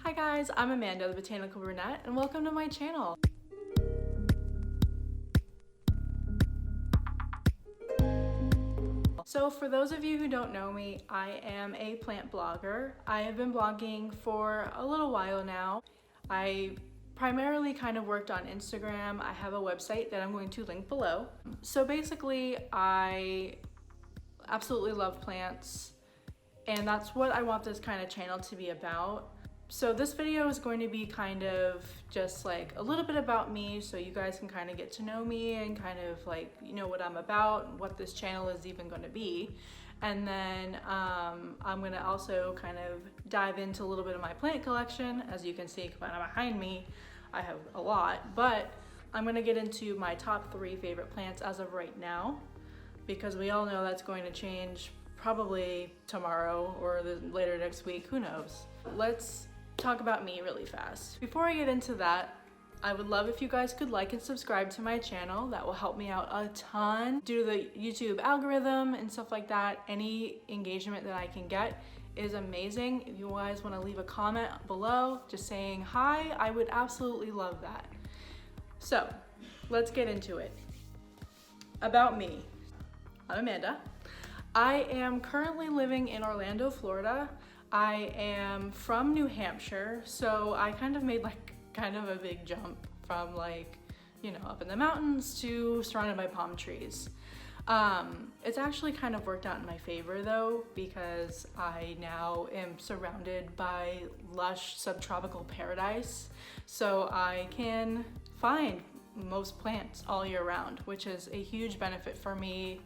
Hi guys, I'm Amanda, the Botanical Brunette, and welcome to my channel. So for those of you who don't know me, I am a plant blogger. I have been blogging for a little while now. I primarily kind of worked on Instagram. I have a website that I'm going to link below. So basically, I absolutely love plants, and that's what I want this kind of channel to be about. So this video is going to be kind of just like a little bit about me, so you guys can kind of get to know me and kind of like, you know, what I'm about and what this channel is even going to be. And then I'm going to also kind of dive into a little bit of my plant collection. As you can see kind of behind me, I have a lot, but I'm going to get into my top 3 favorite plants as of right now, because we all know that's going to change probably tomorrow or later next week, who knows. Let's talk about me really fast. Before I get into that, I would love if you guys could like and subscribe to my channel. That will help me out a ton due to the YouTube algorithm and stuff like that. Any engagement that I can get is amazing. If you guys want to leave a comment below just saying hi, I would absolutely love that. So let's get into it. About me, I'm Amanda. I am currently living in Orlando, Florida. I am from New Hampshire, so I kind of made like kind of a big jump from like, you know, up in the mountains to surrounded by palm trees. It's actually kind of worked out in my favor though, because I now am surrounded by lush subtropical paradise, so I can find most plants all year round, which is a huge benefit for me,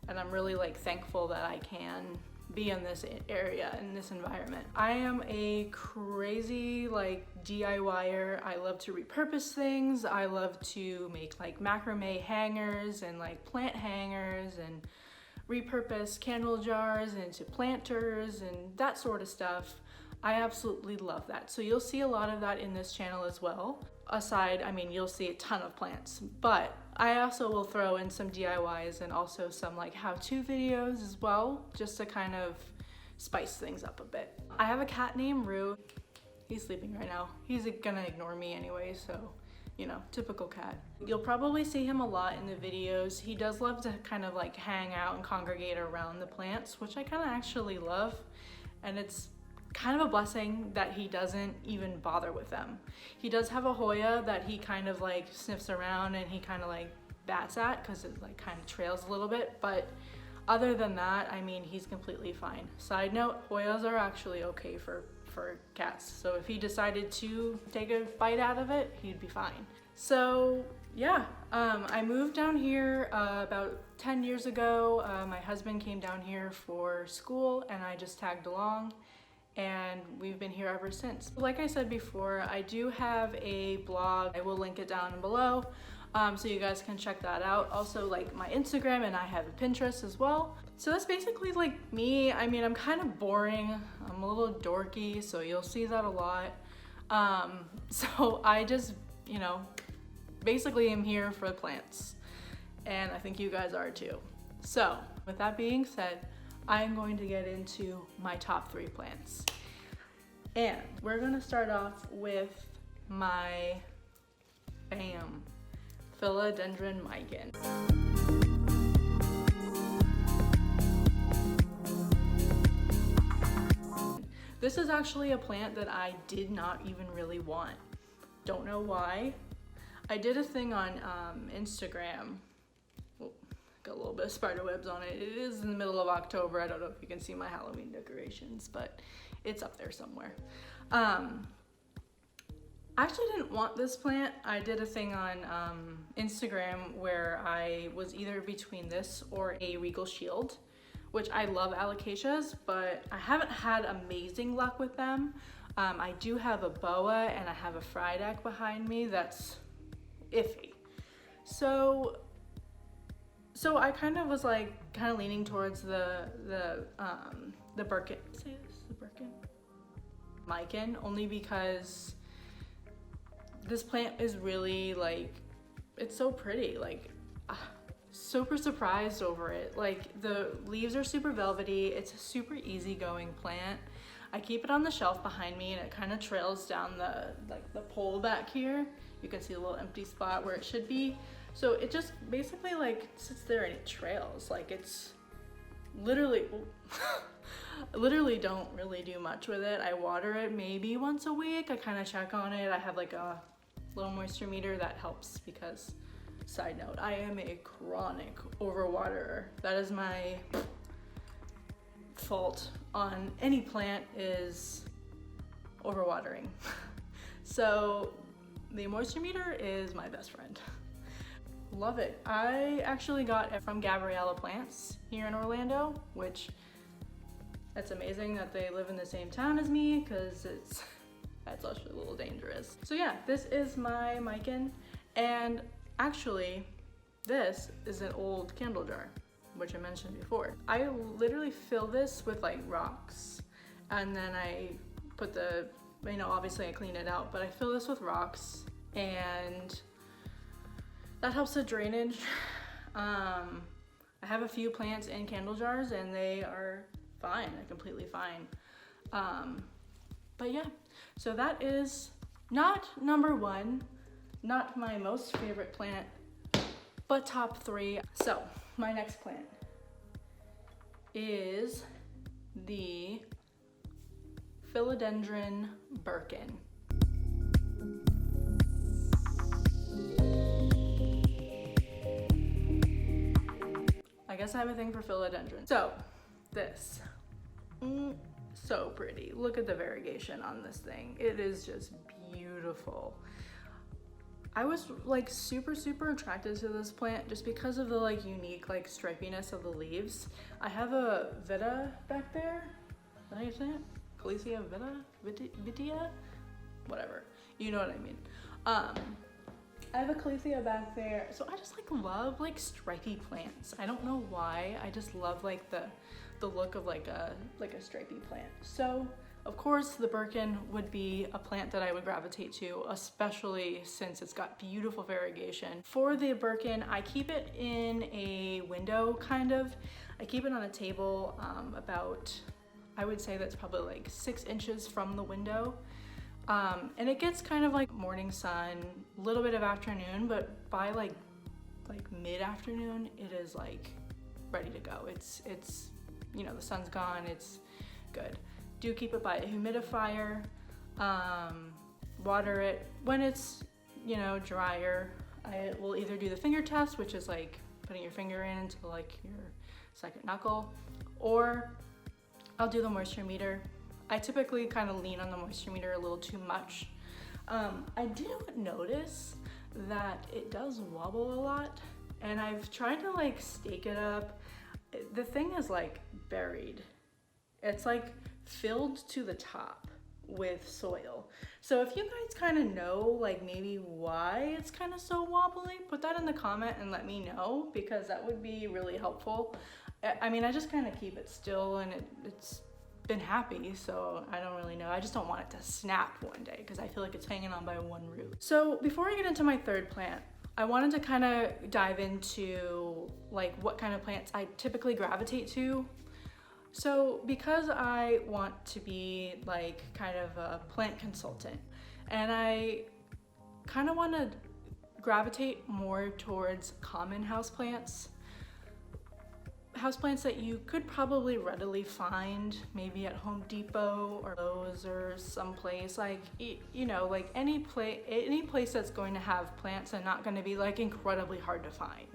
and I'm really like thankful that I can be in this area, in this environment. I am a crazy like DIYer. I love to repurpose things. I love to make like macrame hangers and like plant hangers and repurpose candle jars into planters and that sort of stuff. I absolutely love that. So you'll see a lot of that in this channel as well. Aside, I mean, you'll see a ton of plants, but I also will throw in some DIYs and also some like how-to videos as well, just to kind of spice things up a bit. I have a cat named Rue. He's sleeping right now. He's gonna ignore me anyway, so, you know, typical cat. You'll probably see him a lot in the videos. He does love to kind of like hang out and congregate around the plants, which I kind of actually love, and it's kind of a blessing that he doesn't even bother with them. He does have a Hoya that he kind of like sniffs around and he kind of like bats at because it like kind of trails a little bit, but other than that, I mean, he's completely fine. Side note, Hoyas are actually okay for cats, so if he decided to take a bite out of it, he'd be fine. So yeah, I moved down here about 10 years ago. My husband came down here for school and I just tagged along, and we've been here ever since. Like I said before, I do have a blog. I will link it down below, so you guys can check that out. Also like my Instagram, and I have a Pinterest as well. So that's basically like me. I mean, I'm kind of boring. I'm a little dorky, so you'll see that a lot. So I just, you know, basically am here for the plants, and I think you guys are too. So with that being said, I'm going to get into my top 3 plants. And we're gonna start off with my Philodendron Birkin. This is actually a plant that I did not even really want. Don't know why. I did a thing on Instagram. Got a little bit of spider webs on it. It is in the middle of October. I don't know if you can see my Halloween decorations, but it's up there somewhere. I actually didn't want this plant. I did a thing on Instagram where I was either between this or a Regal Shield, which I love alocasias, but I haven't had amazing luck with them. I do have a boa and I have a Friedeck behind me that's iffy. So I kind of was like kind of leaning towards the Birkin. Say this, the Birkin? Birkin, only because this plant is really like, it's so pretty, like super surprised over it. Like the leaves are super velvety. It's a super easygoing plant. I keep it on the shelf behind me, and it kind of trails down the pole back here. You can see a little empty spot where it should be. So it just basically like sits there and it trails. Like it's literally, I literally don't really do much with it. I water it maybe once a week. I kind of check on it. I have like a little moisture meter that helps because, side note, I am a chronic overwaterer. That is my fault on any plant, is overwatering. So the moisture meter is my best friend. Love it. I actually got it from Gabriella Plants here in Orlando, which that's amazing that they live in the same town as me, because that's actually a little dangerous. So yeah, this is my mican, and actually this is an old candle jar, which I mentioned before. I literally fill this with like rocks, and then I put the, you know, obviously I clean it out, but I fill this with rocks, and that helps with drainage. I have a few plants in candle jars and they are fine, they're completely fine. But yeah, so that is not number one, not my most favorite plant, but top three. So my next plant is the Philodendron Birkin. I guess I have a thing for philodendron. So this, so pretty. Look at the variegation on this thing. It is just beautiful. I was like super attracted to this plant just because of the like unique like stripiness of the leaves. I have a vita back there. Did I say it? Calesia vitia? Whatever. You know what I mean. I have a Calesia back there, so I just like love like stripy plants. I don't know why, I just love like the look of like a stripy plant. So of course the Birkin would be a plant that I would gravitate to, especially since it's got beautiful variegation. For the Birkin, I keep it in a window kind of. I keep it on a table about, I would say that's probably like 6 inches from the window. And it gets kind of like morning sun, a little bit of afternoon, but by like mid-afternoon, it is like ready to go. It's, you know, the sun's gone, it's good. Do keep it by a humidifier, water it. When it's, you know, drier, I will either do the finger test, which is like putting your finger into like your second knuckle, or I'll do the moisture meter. I typically kind of lean on the moisture meter a little too much. I did notice that it does wobble a lot, and I've tried to like stake it up. The thing is like buried. It's like filled to the top with soil. So if you guys kind of know like maybe why it's kind of so wobbly, put that in the comment and let me know, because that would be really helpful. I mean, I just kind of keep it still, and it's been happy, so I don't really know. I just don't want it to snap one day because I feel like it's hanging on by one root. So before I get into my third plant, I wanted to kind of dive into like what kind of plants I typically gravitate to. So because I want to be like kind of a plant consultant, and I kind of want to gravitate more towards common houseplants, houseplants that you could probably readily find maybe at Home Depot or Lowe's or someplace, like, you know, like any place that's going to have plants and not going to be like incredibly hard to find.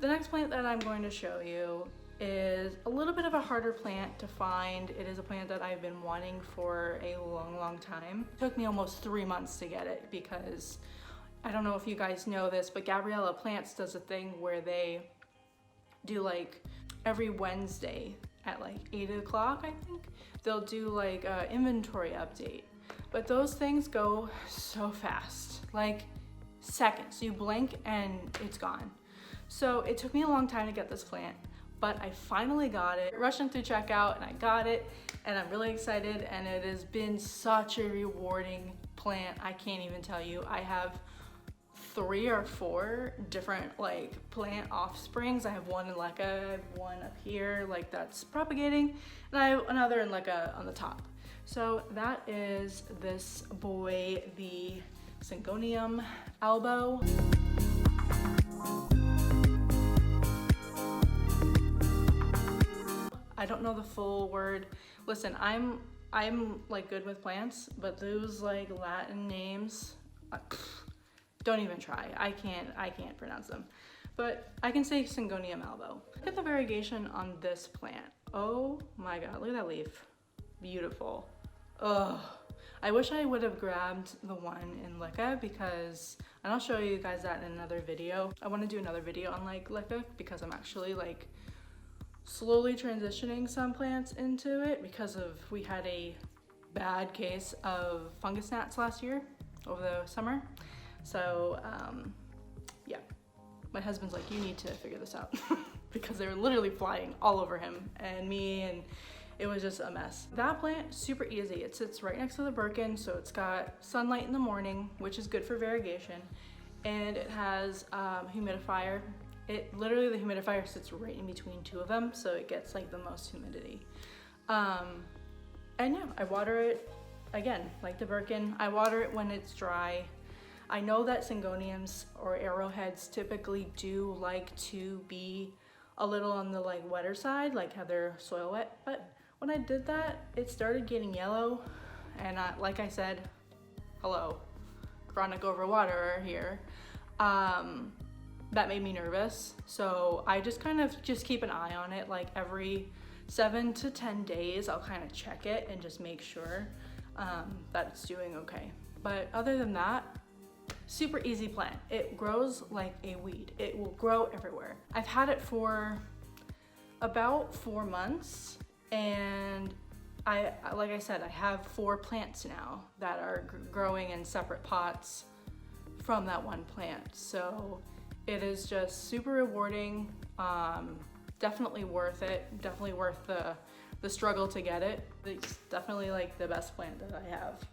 The next plant that I'm going to show you is a little bit of a harder plant to find. It is a plant that I've been wanting for a long time. It took me almost 3 months to get it because I don't know if you guys know this, but Gabriella Plants does a thing where they do like every Wednesday at like 8 o'clock, I think, they'll do like a inventory update. But those things go so fast, like seconds. You blink and it's gone. So it took me a long time to get this plant, but I finally got it. Rushing through checkout and I got it, and I'm really excited, and it has been such a rewarding plant. I can't even tell you. I have 3 or 4 different like plant offsprings. I have one in Leca, I have one up here like that's propagating, and I have another in Leca on the top. So that is this boy, the Syngonium Elbow. I don't know the full word. Listen, I'm like good with plants, but those like Latin names, don't even try. I can't pronounce them. But I can say Syngonium Elbow. Look at the variegation on this plant. Oh my god, look at that leaf. Beautiful. Ugh. I wish I would have grabbed the one in Licca because, and I'll show you guys that in another video. I want to do another video on like Licca because I'm actually like slowly transitioning some plants into it because we had a bad case of fungus gnats last year over the summer. So yeah, my husband's like, you need to figure this out because they were literally flying all over him and me, and it was just a mess. That plant, super easy. It sits right next to the Birkin, so it's got sunlight in the morning, which is good for variegation, and it has humidifier. Literally the humidifier sits right in between two of them, so it gets like the most humidity. And yeah, I water it, again, like the Birkin, I water it when it's dry. I know that Syngoniums or arrowheads typically do like to be a little on the like wetter side, like have their soil wet, but when I did that, it started getting yellow, and like I said, hello, chronic overwaterer here. That made me nervous, so I just kind of keep an eye on it. Like every 7 to 10 days, I'll kind of check it and just make sure that it's doing okay. But other than that, super easy plant. It grows like a weed. It will grow everywhere. I've had it for about 4 months, and like I said, I have 4 plants now that are growing in separate pots from that one plant. So it is just super rewarding, definitely worth it, definitely worth the struggle to get it. It's definitely like the best plant that I have.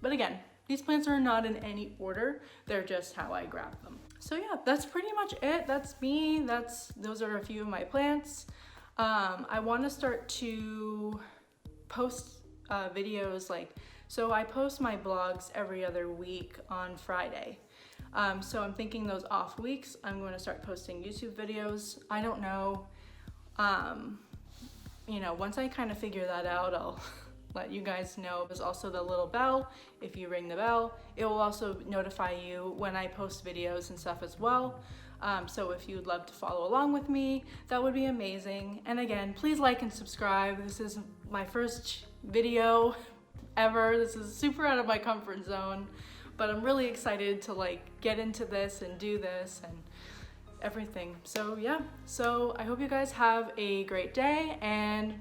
But again, these plants are not in any order, they're just how I grab them. So yeah, that's pretty much it. That's me. Those are a few of my plants. I want to start to post videos so I post my blogs every other week on Friday. So I'm thinking those off weeks, I'm going to start posting YouTube videos. I don't know, once I kind of figure that out, I'll let you guys know. There's also the little bell. If you ring the bell, it will also notify you when I post videos and stuff as well. So if you'd love to follow along with me, that would be amazing. And again, please like and subscribe. This is my first video ever. This is super out of my comfort zone, but I'm really excited to get into this and do this and everything. So yeah, so I hope you guys have a great day, and